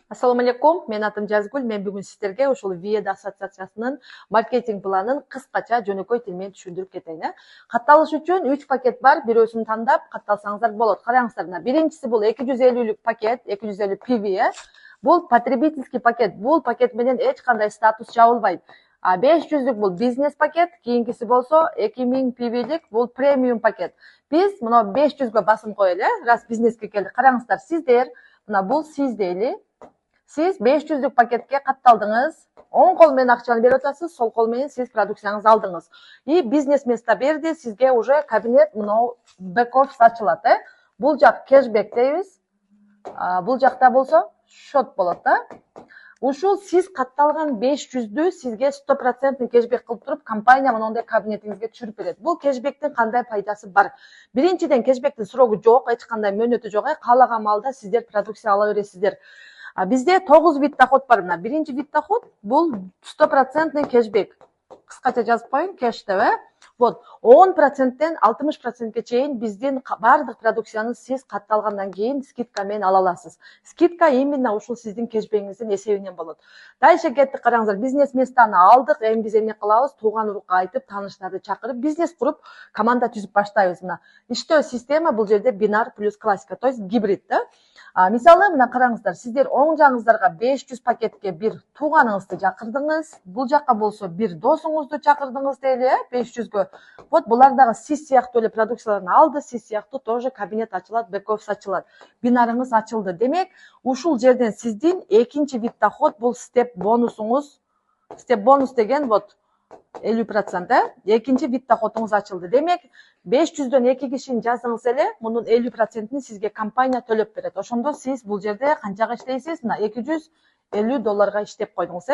Assalamu alaikum. Мен атым Жазгүл. Мен бүгүн сиздерге ушул Виеда ассоциациясынын маркетинг планын кыскача жөнөкөй тил менен түшүндүрүп кетейин. Катталыш үчүн 3 пакет бар. Бирөөсүн тандап катталсаңыздар болот. Караңыздар. Биринчиси бул 250 пакет, 250 PV. Бул потребительский пакет. Бул пакет менен эч кандай статус жабылбайт. 500 бул бизнес пакет, кийинкиси болсо 2000 PV бул премиум пакет. Биз мына 500гө басым коелу, раз бизнеске келдик. Караңыздар, сиздер мына бул сиз дейли. Siz 500'lük paketке катталдыңыз. Оң кол менен акчаны берип атасыз, сол кол менен сиз продукцияңызды алдыңыз. И бизнес место берди, сизге уже кабинет мынау бэк-офис ачылат, Бул жак кэшбэк дейбиз. Бул жакта болсо счет болот, Ушул сиз катталган 500'дү сизге 100% кэшбэк кылып туруп, компания мондай кабинетиңизге түшүрүп берет. Бул кэшбэктин кандай пайдасы бар? Биринчиден кэшбэктин срогу жок, эч кандай мөөнөтү жок, каалаган маалда сиздер продукция ала бересиздер. Бизде 9 вид доход бар. Биринчи вид доход бул 100% кэшбэк. Кыскача жазып коюн, кэш деп, Вот, 10%тен 60%ке чейин биздин бардык продукцияны сиз катталгандан кийин скидка менен ала аласыз. Скидка именно ушул сиздин кэшбэкиңиздин эсебинен болот. Дальше кеттик, караңыздар, бизнес местаны алдык. Эми биз эмне кылабыз? Тууган урукка айтып, тааныштарды чакырып, бизнес куруп, команда түзүп баштайбыз. Иштөө система бул жерде бинар плюс классика, то есть гибрид, Мисалы, мына караңыздар, сиздер оң жагыңыздарга 500 пакетке бир тууганыңызды чакырдыңыз, бул жакка болсо бир досуңузду чакырдыңыз дейли, 500гө. Вот булар дагы сиз сыяктуу эле продукцияларды алды, сиз сыяктуу тоже кабинет ачылат, бэк-офис ачылат. Бинарыңыз ачылды. Демек, ушул жерден сиздин экинчи вид доход бул степ бонусуңуз. Степ бонус деген вот 50%, экинчи вид доходуңуз ачылды. Демек, 500дөн 2 кишини жаздыңыз эле, мунун 50%-ин сизге компания төлөп берет. Ошондо сиз бул жерде канчага иштейсиз? Мына $250 иштеп койдуңуз,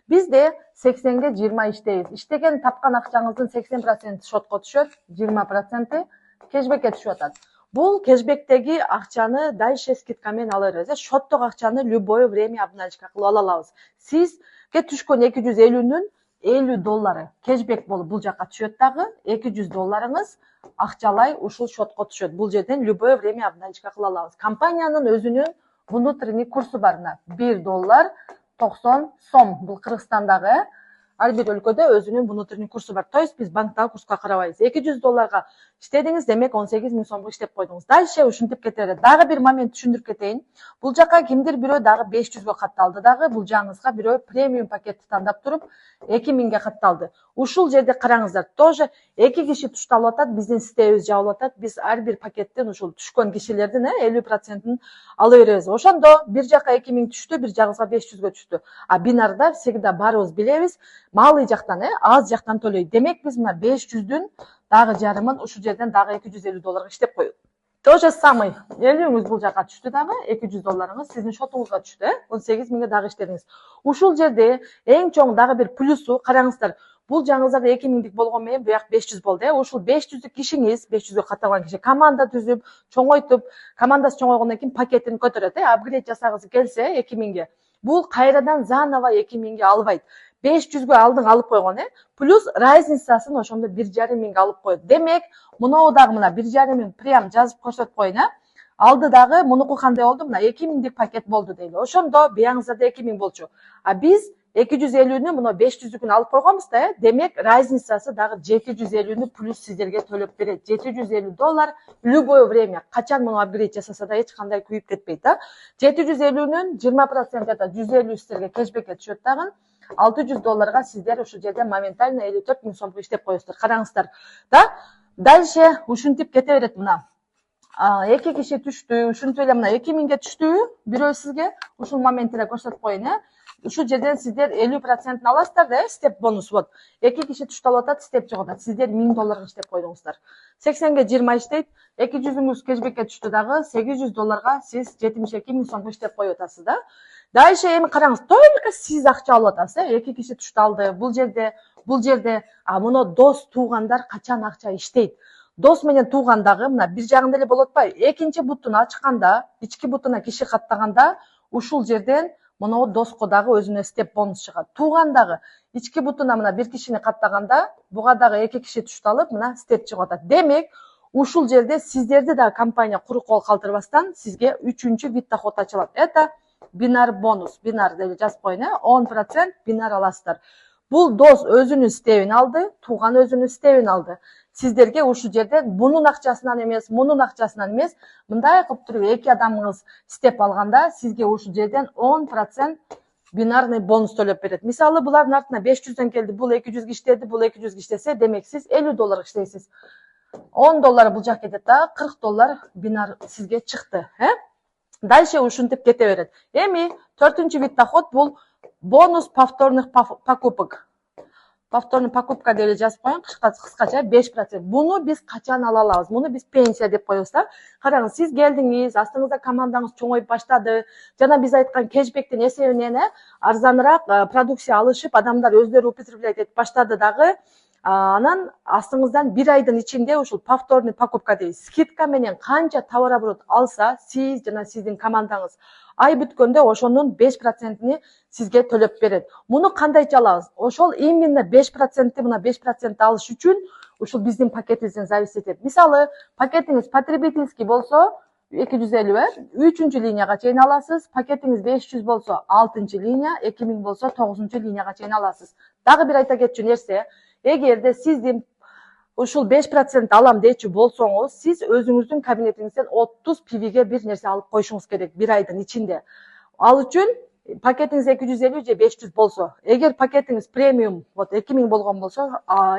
Бизде 80ге 20 иштейбиз. Иштеген тапкан акчаңыздын 80% шотко түшөт, 20% кэшбэкке түшүп атат. Бул кэшбэктеги акчаны дальше скидка менен ала беребиз. Шоттогу акчаны любое время обналичка кылып ала алабыз. Сизге түшкөн 250-нүн $50 кэшбэк болуп бул жакка түшөт дагы, $200 акчалай ушул шотко түшөт. Бул жерден любое время обналичка кыла алабыз. Компаниянын өзүнүн внутренний курсу бар. $1.90. Бул Кыргызстандагы ар бир өлкөдө өзүнүн внутренний курсу бар. То есть биз банктагы курска карабайбыз. $200 иштедиңиз, демек 18 000 сомго иштеп койдуңуз. Дальше ушинтип кете берет. Дагы бир момент түшүндүрүп кетейин. Бул жака кимдир бирөө дагы 500гө катталды дагы. Бул жагыңызга бирөө премиум пакетти тандап туруп 2000ге катталды. Ушул жерде караңыздар, тоже 2 киши тушталып атат, биздин ситебиз жабылып атат. Биз ар бир пакеттен ушул түшкөн кишилердин 50%-ин ала беребиз. Ошондо бир жака 2000 түштү, бир жагыбызга 500гө түштү. Бинарда всегда баарыбыз билебиз, маалый жактан, аз жактан төлөйт. Демек биз мына 500дүн дагы жарымын ушул жерден дагы $250 иштеп коюп. То же самый. $50 бул жака түштү дагы, $200 сиздин шотуңузга түштү, 18 000ге дагы иштедиңиз. Ушул жерде эң чоң дагы бир плюсу, караңыздар, бул жаңыздарда 2000дик болгон менен буяк 500 болду, Ушул 500дүк кишиңиз, 500гө катталган киши команда түзүп, чоңойтуп, командасы чоңойгондон кийин пакетин көтөрөт, апгрейд жасагысы келсе 2000ге. Бул кайрадан заново 2000ге албайт. 500гө алдың алып койгон, Плюс разницасын ошондо 1,5 алып коет. Демек, мынау дагы мына 1,5 прям жазып көрсөтүп коюн, Алды дагы мунуку кандай болду? Мына 2000дик пакет болду дейли. Ошондо бияңыздарда 2000 болчу. Биз 250-нү мына 500-дүкүн алып койгонбуз да, демек разницасы дагы 750-нү плюс сиздерге төлөп берет. $750 любое время. Качан муну апгрейд жасаса да эч кандай күйүп кетпейт, 750-нүн 20% это 150 сиздерге кэшбэкке түшөт дагы. $600 сиздер ушул жерде моментально 54 000 сомго иштеп коесуздар. Караңыздар. Дальше ушинтип кете берет мына. 2 киши түштү, ушинтип эле мына 2000ге түштү, бирөө сизге ушул моментте көрсөтүп коюн, Ушул жерден сиздер 50%-ын аласыздар да, степ бонус. Вот. 2 киши тушталып атат, степ жок атат. Сиздер $1000 иштеп койдуңуздар. 80ге 20 иштейт, 200-үңүз кэшбэкке түштү дагы, $800 сиз 72 000 сомго иштеп коюп атасыз да. Дальше эми караңыз, только сиз акча алып атасыз, 2 киши тушталды. Бул жерде муну дос, туугандар качан акча иштейт. Дос менен туугандагы мына бир жагында эле болот атпайбы? Экинчи бутун ачканда, ички бутуна киши каттаганда, ушул жерден мына доско дагы өзүнө степ бонус чыгат. Туугандагы ички бутуна мына бир кишини каттаганда, буга дагы 2 киши тушталып, мына степ чыгып атат. Демек, ушул жерде сиздерди да компания куру кол калтырбастан сизге 3-вид доход ачылат. Это binar bonus. Binar деп жазып коеюн, 10% binar аласыздар. Бул дос өзүнүн стебин алды, тууган өзүнүн стебин алды. Сиздерге ушул жерде мунун акчасынан эмес, мунун акчасынан эмес, мындай кылып туруп эки адамыңыз степ алганда сизге ушул жерден 10% бинарный бонус төлөп берет. Мисалы, булардын артына 500дөн келди, бул 200 иштеди, бул 200 иштесе, демек сиз $50 иштейсиз. $10 бул жак кетет да, $40 бинар сизге чыкты. Дальше ушинтип кете берет. Эми 4-чү вид доход бул бонус повторных покупок. Повторный покупка деп жазып коеюн, кыскача 5%. Буну биз качан ала алабыз? Муну биз пенсия деп коебуз да. Караңыз, сиз келдиңиз, астыңызда командаңыз чоңоюп баштады. Жана биз айткан кэшбэктин эсебинен арзаныраак продукция алышып, адамдар өздөрү употреблять этип баштады дагы. Анан астыңыздан 1 айдын ичинде ушул повторный покупка дейбиз. Скидка менен канча товар оборот алса, сиз жана сиздин командаңыз ай бүткөндө ошонун 5%-ни сизге төлөп берет. Муну кандайча алабыз? Ошол именно 5%, мына 5% алыш үчүн ушул биздин пакетибизден зависит этет. Мисалы, пакетиңиз потребительский болсо 250, 3-чү линияга чейин аласыз. Пакетиңиз 500 болсо 6-чы линия, 2000 болсо 9-чу линияга чейин аласыз. Дагы бир айта кетчү нерсе, эгерде сиздин ушул 5% алам дечү болсоңуз, сиз өзүңүздүн кабинетиңизден 30 пивиге бир нерсе алып коюшуңуз керек бир айдын ичинде. Ал үчүн пакетиңиз 250 же 500 болсо, эгер пакетиңиз премиум 2000 болгон болсо,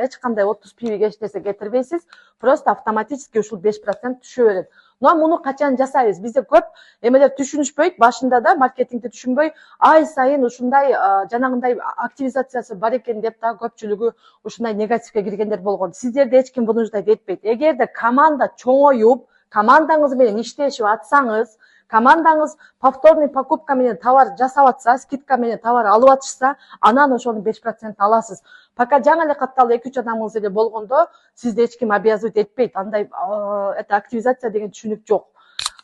эч кандай 30 пивиге эч нерсе кетирбейсиз, просто автоматически ушул 5% түшө берет. Но муну качан жасайбыз? Бизде көп эмелер түшүнүшпөйт, башында да маркетингди түшүнбөй, ай сайын ушундай жанагындай активизациясы бар экен деп да көпчүлүгү ушундай негативге киргендер болгон. Сиздерди эч ким бунуждай этпейт. Эгерде команда чоңоюп, командаңыз менен иштешип атсаңыз, командаңыз повторный покупка менен товар жасап атса, скидка менен товар алып атышса, анан ошону 5% аласыз. Пока жаңы эле катталып 2-3 адамыңыз эле болгондо, сизди эч ким обязывать этпейт. Андай это активизация деген түшүнүк жок.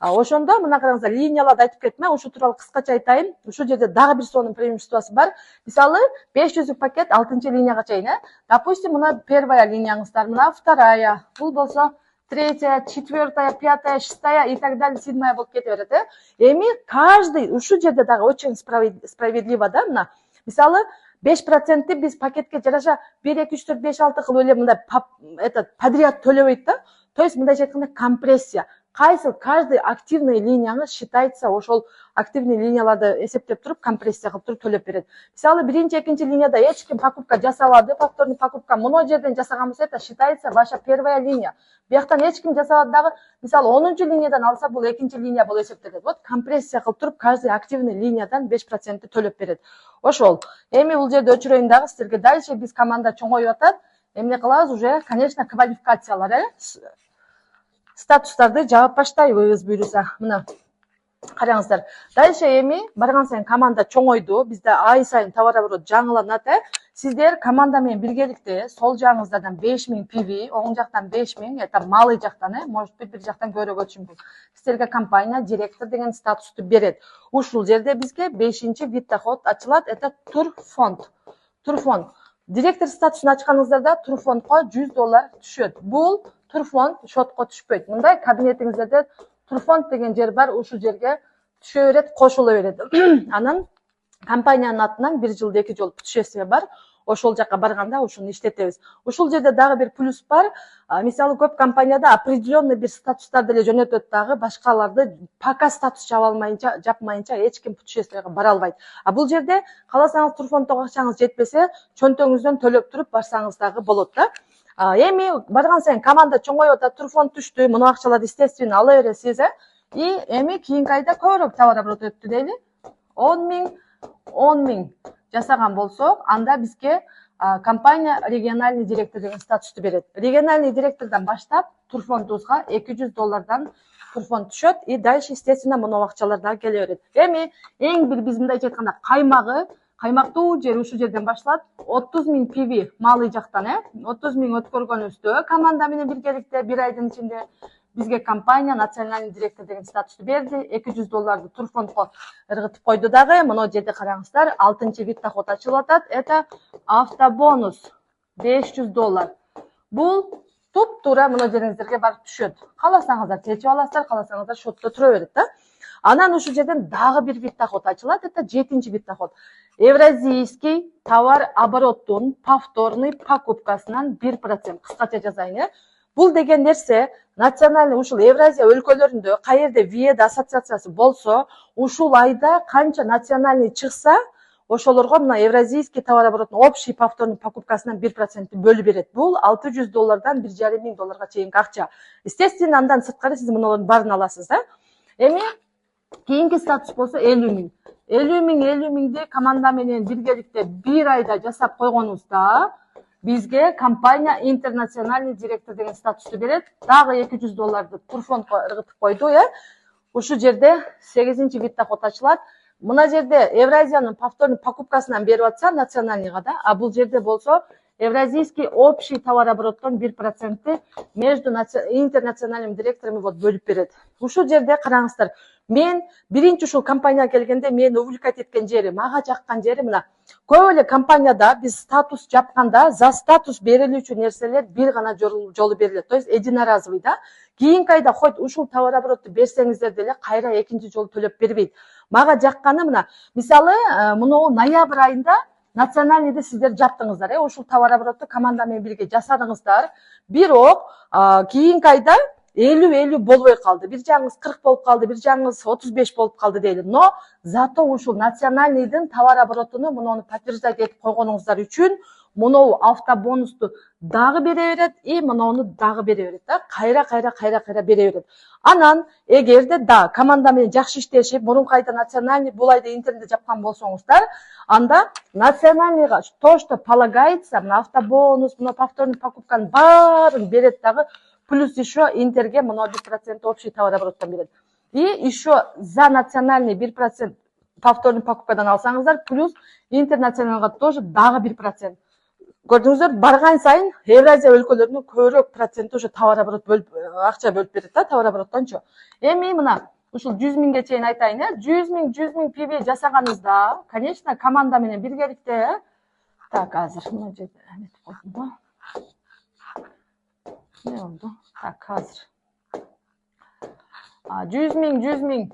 Ошондо мына караңыздар, линияларды айтып кеттим, ушул тууралуу кыскача айтайын. Ушул жерде дагы бир сонун преимуществосу бар. Мисалы, 500 пакет 6-чы линияга чейин, допустим, мына первая линияңыздар, мына вторая, бул болсо 3-я, 4-я, 5-я, 6-я и так далее, 7-я болуп кете берет. Эми каждый ушул жерде дагы очень справедливо да, мына. Мисалы, 5%-ти биз пакетке жараша 1, 2, 3, 4, 5, 6 кылып эле мындай подряд төлөбөйт да. То есть мындайча айтканда компрессия. Каждый активный линияңыз считается, ошол активный линияларды эсептеп туруп, компрессия кылып туруп төлөп берет. Мисалы, 1-чи, 2-чи линияда эч ким покупка жасабады, повторный покупка муну жерден жасаган болсо, это считается ваша первая линия. Бияктан эч ким жасабады дагы, мисалы, 10-чу линиядан алса, бул 2-чи линия болуп эсептелет. Вот компрессия кылып туруп, каждый активный линиядан 5% төлөп берет. Ошол. Эми бул жерде өчүрөйүн дагы сиздерге. Дальше биз команда чоңоюп атат. Эмне кылабыз уже, конечно, квалификациялар, статустарды жаап баштайбыз буюрса. Мына караңыздар. Дальше эми барган сайын команда чоңойду. Бизде ай сайын товар оборот жаңыланат. Сиздер команда менен биргеликте сол жагыңыздардан 5000 пиви, оң жактан 5000, это малый жактан, может быть, бир жактан көбүрөөк өтүшү мүмкүн. Сиздерге компания директор деген статусту берет. Ушул жерде бизге 5-чи вид доход ачылат, это турфонд. Турфонд. Директор статусун ачканыңыздарда турфондко $100 түшөт. Бул турфонд шотко түшпөйт. Мындай кабинетиңиздерде турфонд деген жер бар, ушул жерге түшө берет, кошула берет. Анан компаниянын атынан 1 жылда 2 жолу путешествие бар. Ошол жакка барганда ушуну иштетебиз. Ушул жерде дагы бир плюс бар. Мисалы, көп компанияда определенный бир статустарды эле жөнөтөт дагы, башкаларды пока статус жапмайынча эч ким путешествияга бара албайт. Бул жерде кааласаңыз турфонддогу акчаңыз жетпесе, чөнтөгүңүздөн төлөп туруп барсаңыз дагы болот да. Эми барган сайын команда чоңоюп атат, турфонд түштү, муну акчаларды естественно ала бересиз, и эми кийинки айда көбүрөөк товар оборот өттү дейли. 10 миң жасаган болсок, анда бизге компания региональный директор деген статусту берет. Региональный директордон баштап турфондубузга $200 турфонд түшөт, и дальше естественно муну акчалар дагы келе берет. Эми эң бир биз мындайча айтканда каймактуу жер ушул жерден башталат. 30 миң пиви малый жактан, 30 миң өткөргөнүздө команда менен биргеликте бир айдын ичинде бизге компания национальный директор деген статусту берди. $200 турфондко ыргытып койду дагы. Мына жерде караңыздар, 6-чы вид доход ачылып атат. Это автобонус $500. Бул туп-туура мына жериңиздерге барып түшөт. Кааласаңыздар чечип аласыздар, кааласаңыздар шотто тура берет да. Анан ушул жерден дагы бир вид доход ачылат. Это 7-нчи вид доход. Евразийский товар обороттун повторный покупкасынан 1%. Кыскача жазайын. Бул деген нерсе национальный ушул Евразия өлкөлөрүндө каерде ВИЭД ассоциациясы болсо, ушул айда канча национальный чыкса, ошолорго мына евразийский товарообороттун общий повторный покупкасынан 1% бөлүп берет. Бул $600 $1,5 миң чейинки акча. Естественно, андан сырткары сиз мунулардын баарын аласыз да. Эми кийинки статус болсо 50 миң. 50 миңди команда менен биргеликте бир айда жасап койгонубузда бизге компания интернациональный директор деген статусту берет. Дагы $200 турфондко ыргытып койду, Ушул жерде 8-нчи вид доход ачылат. Мына жерде Евразиянын повторный покупкасынан берип атса национальныйга да, а бул жерде болсо евразийский общий товарообороттон 1% между интернациональным директорами бөлүп берет. Ушул жерде караңыздар, мен биринчи ушул компанияга келгенде мен увлекать эткен жери, мага жаккан жери мына. Көп эле компанияда биз статус жапканда за статус берилүүчү нерселер бир гана жолу берилет. То есть единоразовый да. Кийинки айда хоть ушул товарооборотду берсеңиздер деле кайра экинчи жолу төлөп бербейт. Мага жакканы мына. Мисалы, муну ноябрь айында национальныйды сиздер жаптыңыздар, ушул товарооборотду команда менен бирге жасадыңыздар. Бирок кийинки айда 50-50 болбой калды. Бир жагыңыз 40 болуп калды, бир жагыңыз 35 болуп калды дейли. Но зато ушул национальныйдын товарооборотуну муну подтверждать этип койгонуңуздар үчүн муну автобонусту дагы бере берет, и муну дагы бере берет да. Кайра бере берет. Анан эгерде да команда менен жакшы иштешип, мурунку айда национальный, бул айда интернде жапкан болсоңуздар, анда национальныйга то, что полагается, на автобонус, на повторный покупканын баарын берет дагы. Плюс еще интерге мына 1% общий товарообороттон берет. И еще за национальный 1% повторный покупкадан алсаңыздар, плюс интернационалга тоже дагы 1%. Көрдүңүздөр, барган сайын Евразия өлкөлөрүнүн көбүрөөк проценти уже товарооборот акча бөлүп берет да, товарообороттончу. Эми мына ушул 100 миңге чейин айтайын, 100 миң PB жасаганыңызда, конечно, команда менен биргеликте, так, азыр мына жерде эметип койдум да. Ne oldu? Tak, hazır. 100 миң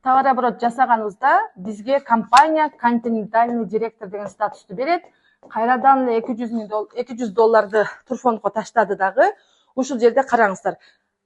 товарооборот жасаганыбызда бизге компания континентальный директор деген статусту берет. Кайрадан эле $200 турфондко таштады дагы. Ушул жерде караңыздар.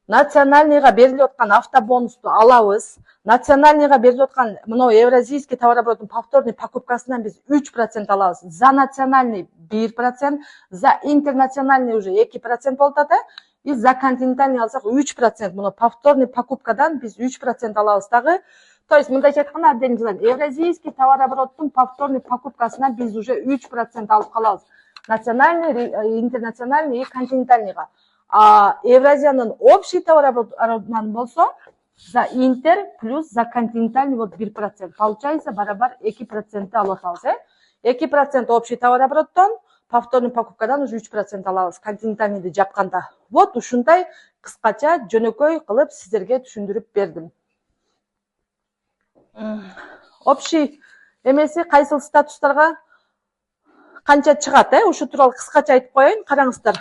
Национальныйга берилип аткан автобонусту алабыз. Национальныйга берилип аткан мына евразийский товарообороттун повторный покупкасынан биз 3% алабыз. За национальный 1%, за интернациональный уже 2% болот да. И за континентальный алсак 3%. Мына повторный покупкадан биз 3% алабыз дагы. То есть мындайча айтканда абден жылан. Евразийский товарообороттун повторный покупкасынан биз уже 3% алып калабыз. Национальный, интернациональный и континентальныйга. А Евразиянын общий товарооборотунан болсо, за интер плюс за континентальный 1%. Получается барабар 2% алып атабыз, 2% общий товарообороттон, повторный покупкадан уже 3% алабыз, континентальныйды жапканда. Вот ушундай кыскача жөнөкөй кылып сиздерге түшүндүрүп бердим. Общий эмеси кайсыл статустарга канча чыгат, ушу тууралуу кыскача айтып коеюн, караңыздар.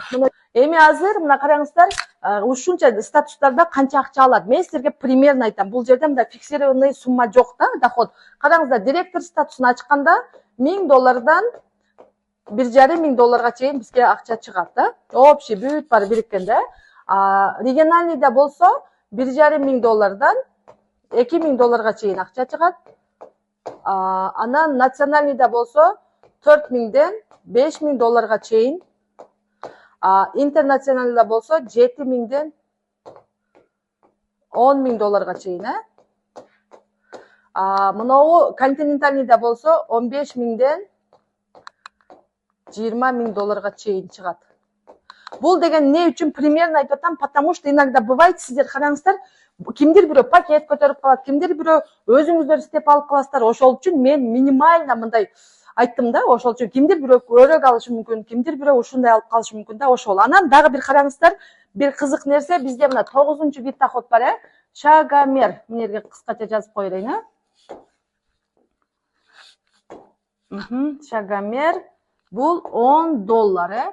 Эми азыр мына караңыздар, ушунча статустарда канча акча алат. Мен силерге примерно айтам. Бул жерде мында фиксированный сумма жок да, доход. Караңыздар, директор статусун ачканда $1000 $1,5 миң чейин бизге акча чыгат да. Общий бүт баары бириккен да. Региональныйда болсо $1,5 миң $2 миң чейин акча чыгат. Анан национальныйда болсо 4 миңден $5 миң чейин. Интернационалда болсо 7 миңден $10 миң чейин, Мынау континентальныйда болсо 15 миңден $20 миң чейин чыгат. Бул деген не үчүн примерно айтып атам, потому что иногда бывает, сиздер караңыздар, кимдир бирөө пакет көтөрүп калат, кимдир бирөө өзүңүздөр истеп алып каласыздар. Ошол үчүн мен минимально мындай айттым да, ошол үчүн кимдир бирөө өрөк алышы мүмкүн, кимдир бирөө ушундай алып калышы мүмкүн да, ошол. Анан дагы бир караңыздар, бир кызык нерсе, бизде мына 9-нчу вид доход бар, Шагомер. Менерге кыскача жазып коеюн, Шагомер бул $10.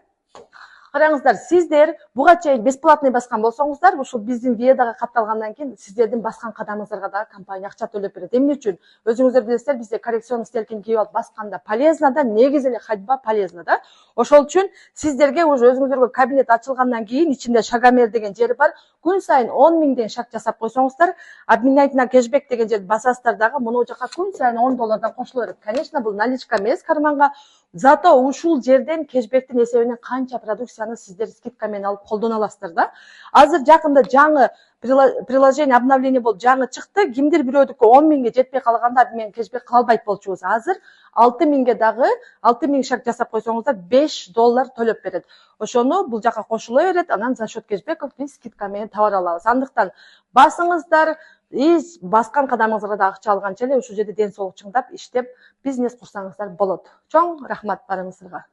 Караңыздар, сиздер буга чейин бесплатный баскан болсоңуздар, ушул биздин Ведага катталгандан кийин сиздердин баскан кадамыңыздарга да компания акча төлөп берет. Эмне үчүн? Өзүңүздөр билесиздер, бизде коррекционный стелкин кийип алып басканда полезно да, негизи эле ходьба полезно да. Ошол үчүн сиздерге уже өзүңүздөргө кабинет ачылгандан кийин ичинде шагомер деген жери бар. Күн сайын 10 миңден шаг жасап койсоңуздар, обменять кэшбэк деген жерди басасыздар дагы, муну жака күн сайын 10 доллардан кошуло берет. Конечно, бул наличка эмес карманга. Зато ушул жерден кэшбэктин эсебинен канча продукцияны сиздер скидка менен алып колдоно аласыздар да. Азыр жакында жаңы приложение обновление болуп жаңы чыкты. Кимдир бирөөдүкү 10 миңге жетпей калганда мен кэшбэк кыла албайт болчубуз. Азыр 6 миңге дагы 6 миң шаг жасап койсоңуздар 5 доллар төлөп берет. Ошону бул жака кошуло берет, анан за счет кэшбэков биз скидка менен товар алабыз. Андыктан басыңыздар, баскан кадамыңызга да акча алганча эле ушул жерде ден соолук чыңдап иштеп бизнес курсаңыздар болот. Чоң рахмат барыңыздарга.